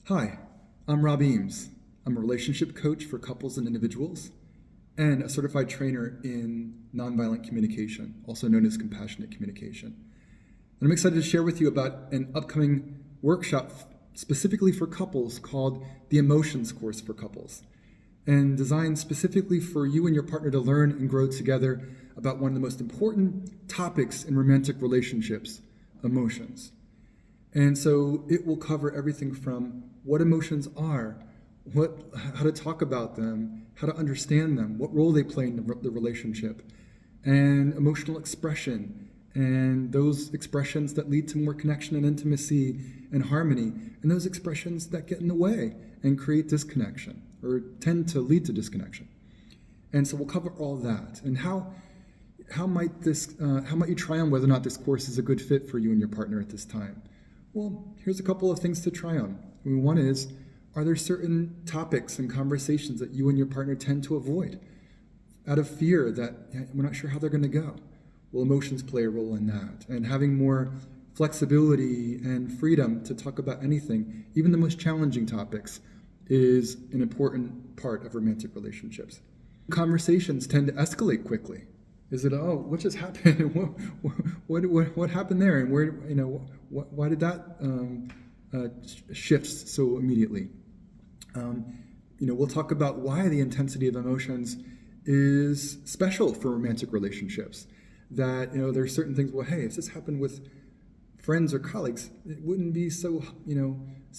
Hi, I'm Rob Eames. I'm a relationship coach for couples and individuals and a certified trainer in nonviolent communication, also known as compassionate communication. And I'm excited to share with you about an upcoming workshop specifically for couples called the Emotions Course for Couples, and designed specifically for you and your partner to learn and grow together about one of the most important topics in romantic relationships, emotions. And so it will cover everything from what emotions are, how to talk about them, how to understand them, what role they play in the relationship, and emotional expression, and those expressions that lead to more connection and intimacy and harmony, and those expressions that get in the way and create disconnection or tend to lead to disconnection. And so we'll cover all that. And how might you try on whether or not this course is a good fit for you and your partner at this time? Well, here's a couple of things to try on. One is, are there certain topics and conversations that you and your partner tend to avoid out of fear that we're not sure how they're going to go? Well, emotions play a role in that. And having more flexibility and freedom to talk about anything, even the most challenging topics, is an important part of romantic relationships. Conversations tend to escalate quickly. Is it, oh, what just happened? what happened there? And where, why did that shift so immediately? We'll talk about why the intensity of emotions is special for romantic relationships. That, there are certain things, well, hey, if this happened with friends or colleagues, it wouldn't be so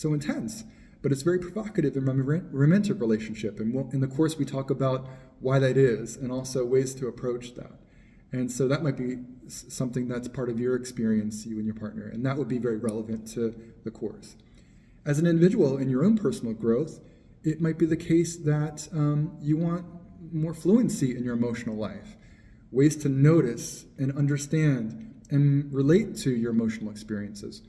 intense. But it's very provocative in a romantic relationship. And in the course, we talk about why that is and also ways to approach that. And so that might be something that's part of your experience, you and your partner, and that would be very relevant to the course. As an individual in your own personal growth, it might be the case that you want more fluency in your emotional life, ways to notice and understand and relate to your emotional experiences,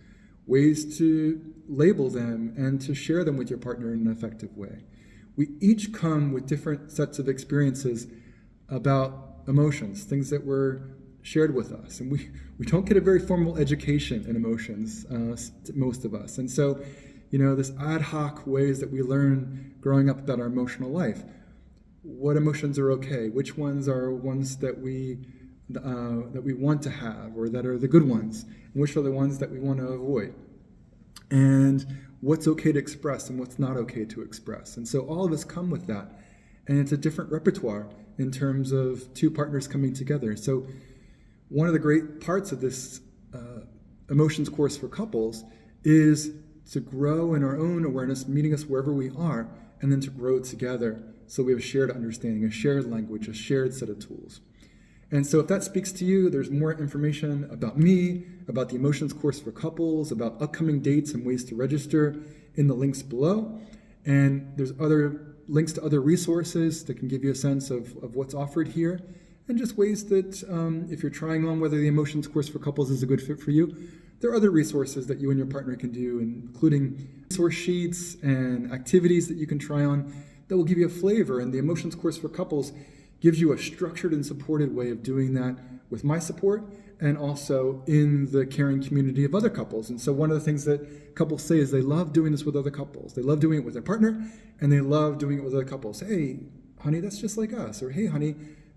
ways to label them and to share them with your partner in an effective way. We each come with different sets of experiences about emotions, things that were shared with us. And we don't get a very formal education in emotions, most of us. And so, this ad hoc ways that we learn growing up about our emotional life. What emotions are okay? Which ones are ones that we want to have or that are the good ones? And which are the ones that we want to avoid? And what's okay to express and what's not okay to express. And so all of us come with that. And it's a different repertoire in terms of two partners coming together. So one of the great parts of this emotions course for couples is to grow in our own awareness, meeting us wherever we are, and then to grow together so we have a shared understanding, a shared language, a shared set of tools. And so if that speaks to you, there's more information about me, about the emotions course for couples, about upcoming dates and ways to register in the links below. And there's other links to other resources that can give you a sense of what's offered here, and just ways that if you're trying on whether the emotions course for couples is a good fit for you, there are other resources that you and your partner can do, including resource sheets and activities that you can try on that will give you a flavor. And the emotions course for couples gives you a structured and supported way of doing that with my support and also in the caring community of other couples. And so one of the things that couples say is they love doing this with other couples. They love doing it with their partner, and they love doing it with other couples. Hey, honey, that's just like us. Or, hey, honey,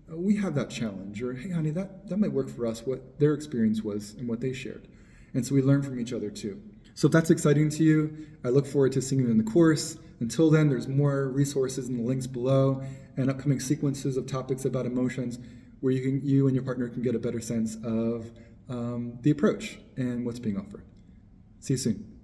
we have that challenge. Or, hey, honey, that might work for us, what their experience was and what they shared. And so we learn from each other too. So if that's exciting to you, I look forward to seeing you in the course. Until then, there's more resources in the links below and upcoming sequences of topics about emotions where you and your partner can get a better sense of the approach and what's being offered. See you soon.